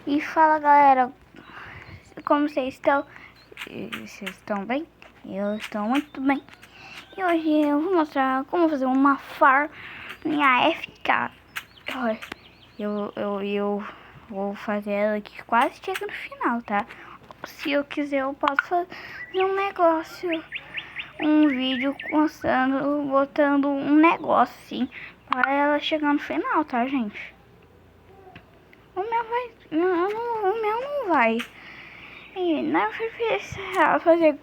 E fala, galera, como vocês estão? Vocês estão bem? Eu estou muito bem. E hoje eu vou mostrar como fazer uma farm em AFK. Eu vou fazer ela que quase chega no final, tá? Se eu quiser eu posso fazer um negócio, um vídeo mostrando, botando um negócio assim, para ela chegar no final, tá, gente? O meu vai, o meu não vai. E não precisa fazer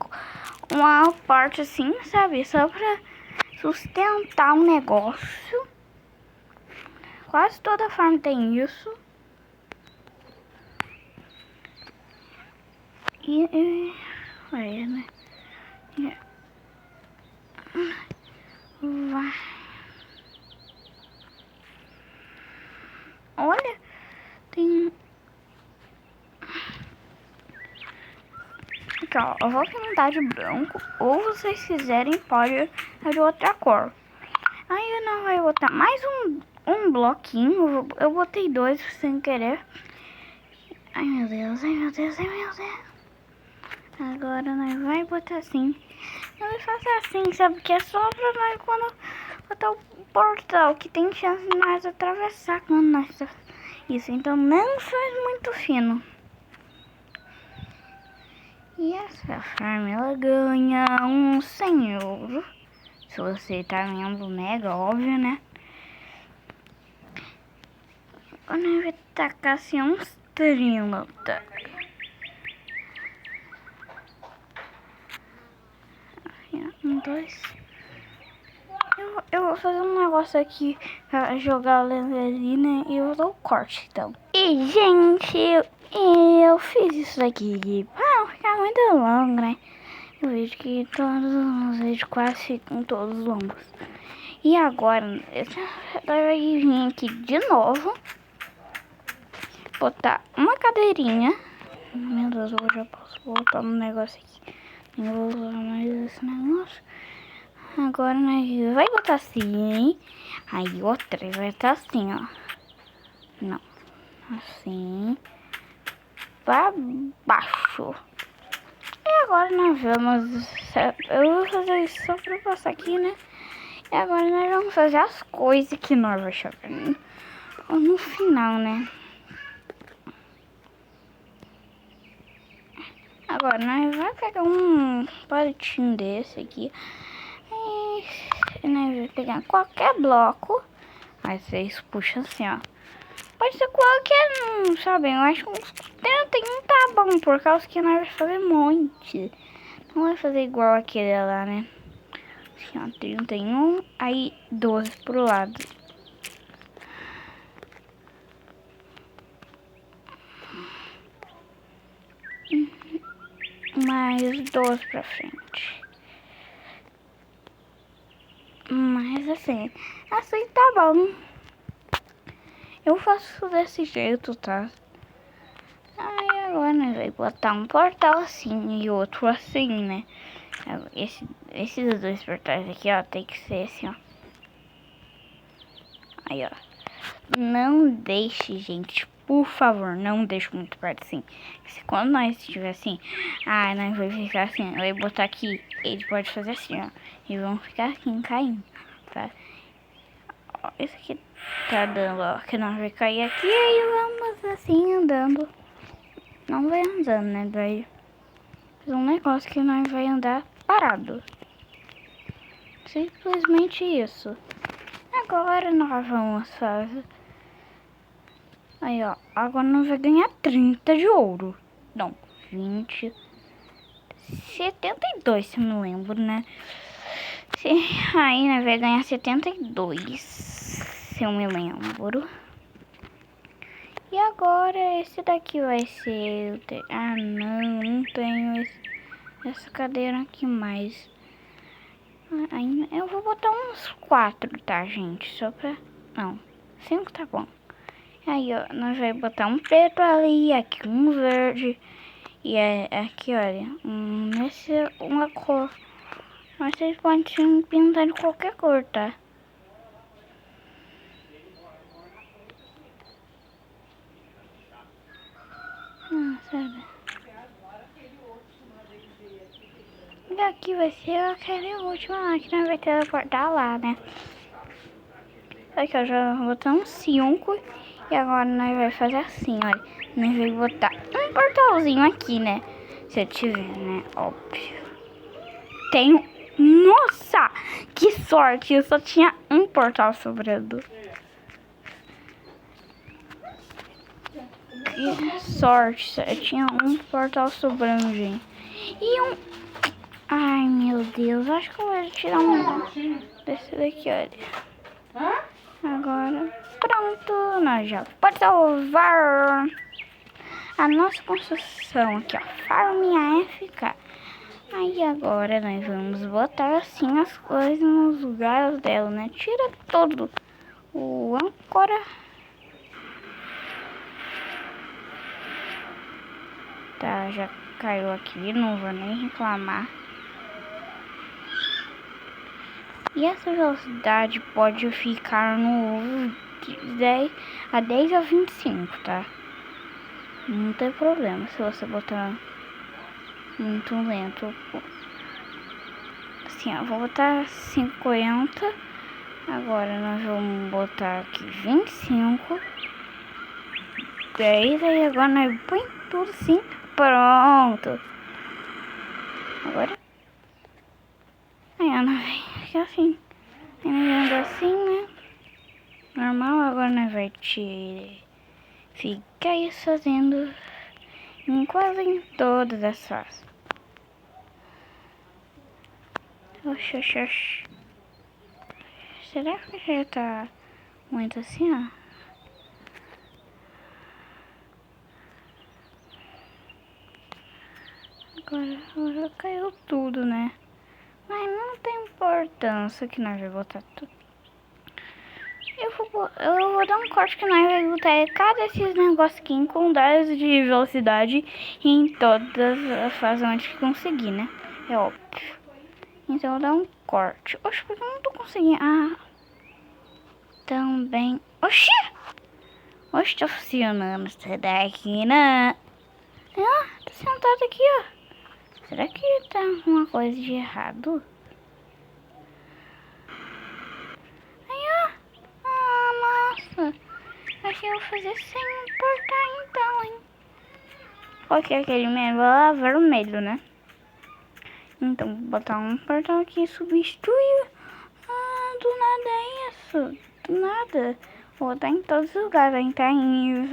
uma parte assim, sabe? Só pra sustentar um negócio. Quase toda farm tem isso. Olha, né? Vai. Olha, tem. Aqui, ó, eu vou pintar de branco. Ou vocês quiserem, pode ser de outra cor. Aí eu não vou botar mais um bloquinho. Eu botei dois sem querer. Ai meu Deus, ai meu Deus, ai meu Deus. Agora nós vai botar assim. Eu vou fazer assim, sabe? Que é só pra nós quando botar o portal, que tem chance de nós atravessar quando nós... Isso, então não faz muito fino. E essa farm, ela ganha uns 100 euros. Se você tá ganhando mega, óbvio, né? Quando eu vou tacar assim uns 30. Um, dois. Eu vou fazer um negócio aqui pra jogar o Lenderina e eu dou o corte, então. E, gente, eu fiz isso daqui pra não ficar muito longo, né? Eu vejo que todos os vídeos quase ficam todos longos. E agora, eu vai vir aqui de novo. Botar uma cadeirinha. Meu Deus, eu já posso botar um negócio aqui. Não vou usar mais esse negócio. Agora nós vai botar assim. Aí outra vai estar assim, ó. Não. Assim. Pra baixo. E agora nós vamos... Eu vou fazer isso só pra passar aqui, né? E agora nós vamos fazer as coisas que nós vamos chegar no final, né? Agora nós vamos pegar um palitinho desse aqui. E nós vamos pegar qualquer bloco. Aí vocês puxam assim, ó. Pode ser qualquer um, sabe? Eu acho que uns 31 tá bom, por causa que nós vamos fazer um monte. Não vai fazer igual aquele lá, né? Assim, ó, 31, aí 12 pro lado. Mais 12 pra frente. Mas assim tá bom. Eu faço desse jeito, tá? Aí agora nós vamos botar um portal assim e outro assim, né? Esses dois portais aqui, ó, tem que ser assim, ó. Aí, ó. Não deixe, gente, por favor, não deixe muito perto assim. Se quando nós estiver assim, nós vamos ficar assim, eu vou botar aqui, ele pode fazer assim, ó. E vão ficar assim, caindo, tá? Ó, esse aqui tá dando, ó, que nós vai cair aqui, aí vamos assim, andando. Não vai andando, né, vai fazer um negócio que nós vai andar parado. Simplesmente isso. Agora nós vamos fazer... Aí, ó. Agora nós vamos ganhar 30 de ouro. Não, 20... 72, se eu me lembro, né? Aí nós vamos ganhar 72, se eu me lembro. E agora esse daqui vai ser... não tenho essa cadeira aqui mais. Aí eu vou botar uns 4, tá, gente? Só pra... Não, 5 tá bom. Aí, ó, nós vamos botar um preto ali, aqui um verde. E aqui, olha, uma cor. Mas vocês podem pintar de qualquer cor, tá? Sabe? E aqui vai ser aquela última máquina, vai teleportar lá, né? Aqui, ó, já botamos 5. E agora nós vai fazer assim, olha. Nós vai botar um portalzinho aqui, né? Se eu tiver, né? Óbvio. Tenho... Nossa! Que sorte! Eu só tinha um portal sobrando. Que sorte! Eu tinha um portal sobrando, gente. E um... Ai, meu Deus. Acho que eu vou tirar um desse daqui, olha. Agora, pronto. Nós já pode salvar a nossa construção aqui, ó. Farminha FK. Aí agora nós vamos botar assim as coisas nos lugares dela, né? Tira todo o âncora. Tá, já caiu aqui, não vou nem reclamar. E essa velocidade pode ficar no 10 a 25, tá? Não tem problema se você botar muito lento. Assim, ó, vou botar 50. Agora nós vamos botar aqui 25. 10. Aí agora nós põe tudo assim. Pronto. Agora. Aí Ana vem aqui assim. Aí nós vamos assim, né? Normal. Agora nós vai ficar isso fazendo quase em todas as fases. Oxi, oxi, oxi. Será que já tá muito assim, ó? Agora caiu tudo, né? Mas não tem importância que nós vamos botar tudo. Eu vou dar um corte que nós vamos botar cada desses negócios aqui com dados de velocidade em todas as fases onde conseguir, né? É óbvio. Então eu vou dar um corte. Oxe, porque eu não tô conseguindo. Ah, também. Oxi! Oxi, tá funcionando. Sai daqui, né? Ah, tá sentado aqui, ó. Será que tá alguma coisa de errado? Aí, ó. Ah, nossa. Acho que eu vou fazer sem importar então, hein? Qual que é aquele mesmo? Ah, vermelho, né? Então, vou botar um portal aqui e substituir. Ah, do nada é isso. Do nada. Vou botar em todos os lugares. Aí tá em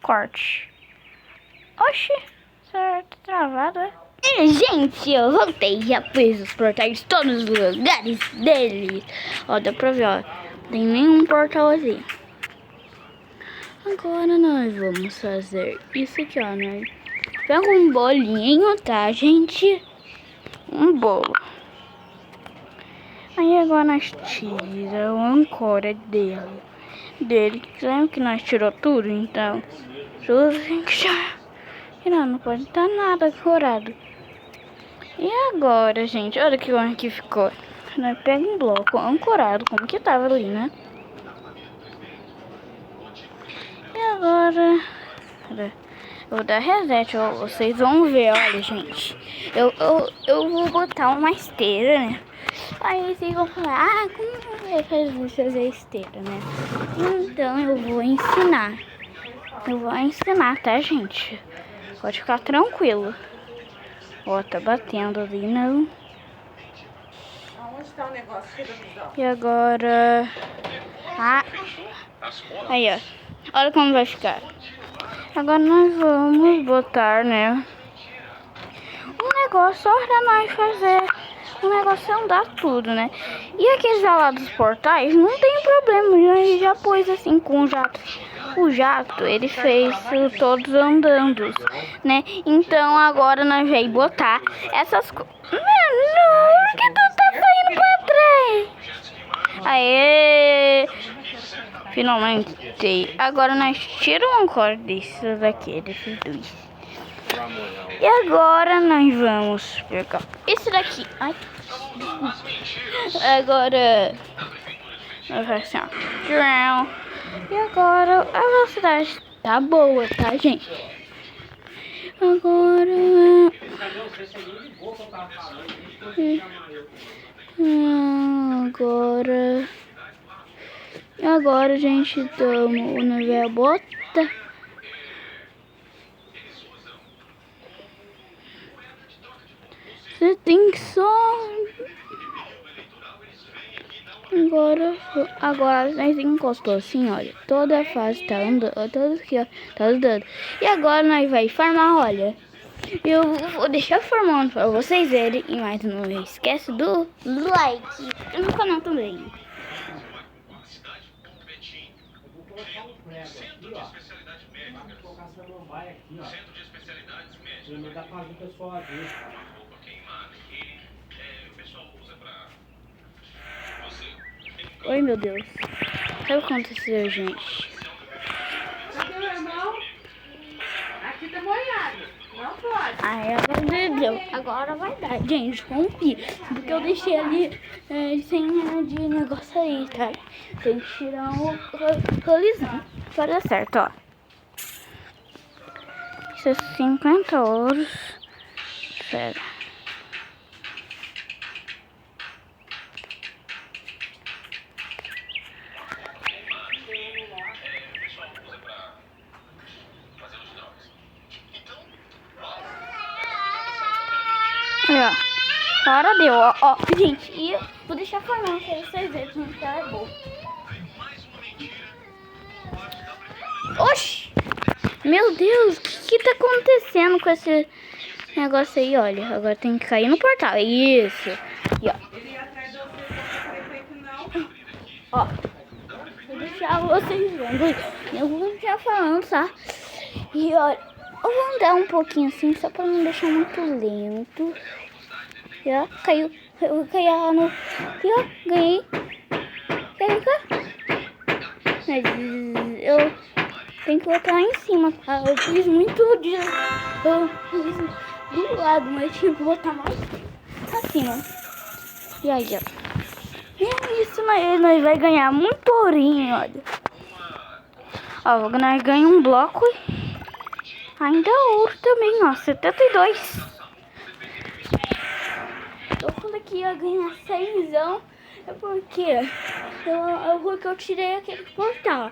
corte. Oxi. Certo, travado, é? E, gente, eu voltei. Já pus os portais em todos os lugares deles. Ó, dá pra ver, ó. Tem nenhum portal assim. Agora nós vamos fazer isso aqui, ó. Nós pega um bolinho, tá, gente? Um bolo. Aí agora nós tira o âncora dele. Lembra que nós tirou tudo? Então, tudo tem que tirar. Não pode estar nada ancorado. E agora, gente, olha que ficou. Nós pega um bloco ancorado, como que tava ali, né? E agora... Eu vou dar reset, ó, vocês vão ver, olha, gente. Eu vou botar uma esteira, né? Aí vocês vão falar, ah, como vai fazer esteira, né? Então eu vou ensinar. Eu vou ensinar, tá, gente? Pode ficar tranquilo. Ó, tá batendo ali, não. Onde tá o negócio de televisão? E agora... Ah, aí, ó. Olha como vai ficar. Agora nós vamos botar, né, um negócio só pra nós fazer um negócio andar tudo, né? E aqueles lá dos portais, não tem problema, a gente já pôs assim com o jato. O jato, ele fez todos andando, né? Então agora nós vamos botar essas coisas. Mano, por que tu tá saindo pra trás? Aê! Finalmente. Agora nós tiramos um âncora desses dois. E agora nós vamos pegar esse daqui. Ai, agora nós vamos assim, ó. E agora a velocidade tá boa, tá, gente? Agora... Agora a gente toma o nível bota. Você tem que só... Agora a gente encostou assim, olha. Toda a fase tá andando, toda aqui, ó, tá andando. E agora nós vai farmar, olha. Eu vou deixar formando pra vocês verem. E mais não esquece do like no canal também. Centro de especialidades médicas. Dá pra ver o pessoal aqui. O pessoal usa pra você. Oi, meu Deus. Sabe o que aconteceu, gente? Cadê o irmão? Aqui tá molhado. Não pode. Ai, agora deu. Agora vai dar, gente. Rompi. Porque eu deixei ali sem de negócio aí, tá? Tem que tirar o colisão pra dar certo, ó. Isso é 50 ouros. Pera. Ó, agora deu, ó, gente, e eu vou deixar formando pra vocês verem como que ela é boa. Oxi! Meu Deus, o que tá acontecendo com esse negócio aí, olha, agora tem que cair no portal, isso, e ó. Ele ia atrás de você, só que eu falei que não. Ó, vou deixar vocês vendo, eu vou deixar falando, tá? E olha, eu vou andar um pouquinho assim, só pra não deixar muito lento. E ó, caiu, eu caí lá no... E ó, ganhei. Quer cá? Mas eu tenho que botar lá em cima, tá? Eu fiz muito de... Eu fiz do lado, mas tinha que botar mais acima. E aí, ó. E isso, nós vai ganhar muito ourinho, olha. Ó, nós ganhamos um bloco. Ainda ouro também, ó. 72. Eu falei que ia ganhar 100zão. É porque eu tirei aquele portal.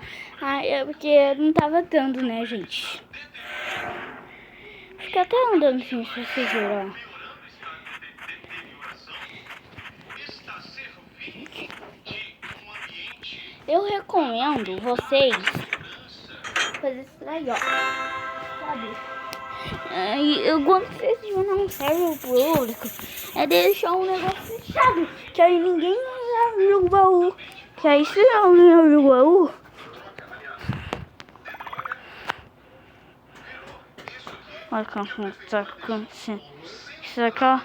É porque não tava dando, né, gente? Fica até andando assim, se vocês verem, ó. Eu recomendo vocês fazer isso daí, ó. Sabe? Quando vocês estiverem num server público, é deixar um negócio fechado. Que aí ninguém abre o baú. Que aí se alguém abre o baú... Olha como tá acontecendo. Isso aqui, ó.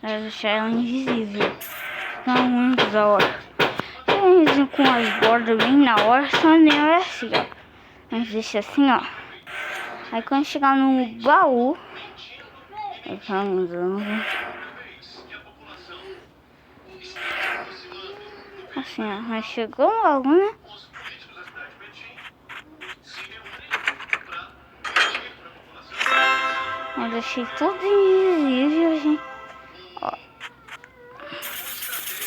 É deixar ela invisível. Não muito da hora. Eles com as bordas bem na hora, só nem é assim, ó. Mas deixa assim, ó. Aí quando chegar no baú, vai ficar andando. Assim, ó. Mas chegou logo, né? Eu deixei tudo invisível, gente. Ó.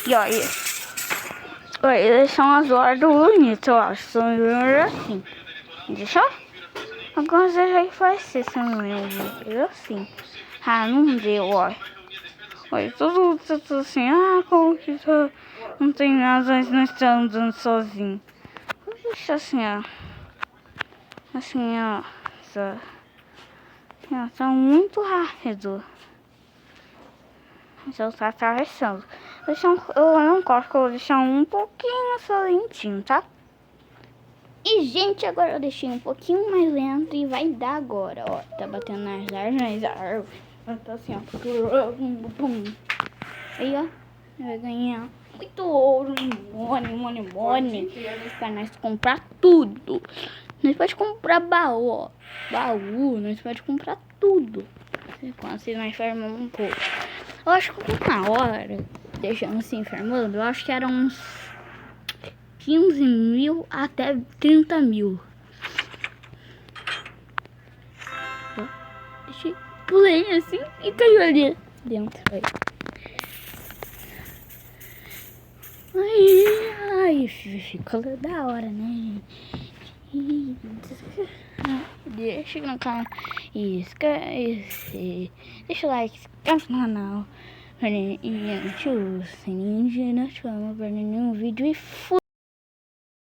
E ó, eles são as bordas bonitas, eu acho. São assim. Deixa eu... Agora você já faz ser, se não lembro. Assim. Ah, não deu, ó. Olha, tudo assim. Ah, como que tá... Não tem nada, nós não estamos andando sozinho. Deixa assim, ó. Assim, ó. Só. Tá muito rápido. Já tá atravessando. Eu não gosto que eu vou deixar um pouquinho só lentinho, tá? E, gente, agora eu deixei um pouquinho mais lento e vai dar agora, ó. Tá batendo nas árvores. Tá assim, ó. Aí, ó. Vai ganhar muito ouro. Money. Pra nós comprar tudo. Nós pode comprar baú, ó. Nós pode comprar tudo. Quando vocês mais farmamos um pouco. Eu acho que na hora, deixando assim farmando, eu acho que eram uns 15 mil até 30 mil. Pulei assim e caiu ali dentro. Ai, ficou da hora, né, gente? Deixa no canal, deixa o like, se inscreve no canal e ativa o sininho de notificação para nenhum vídeo e fui!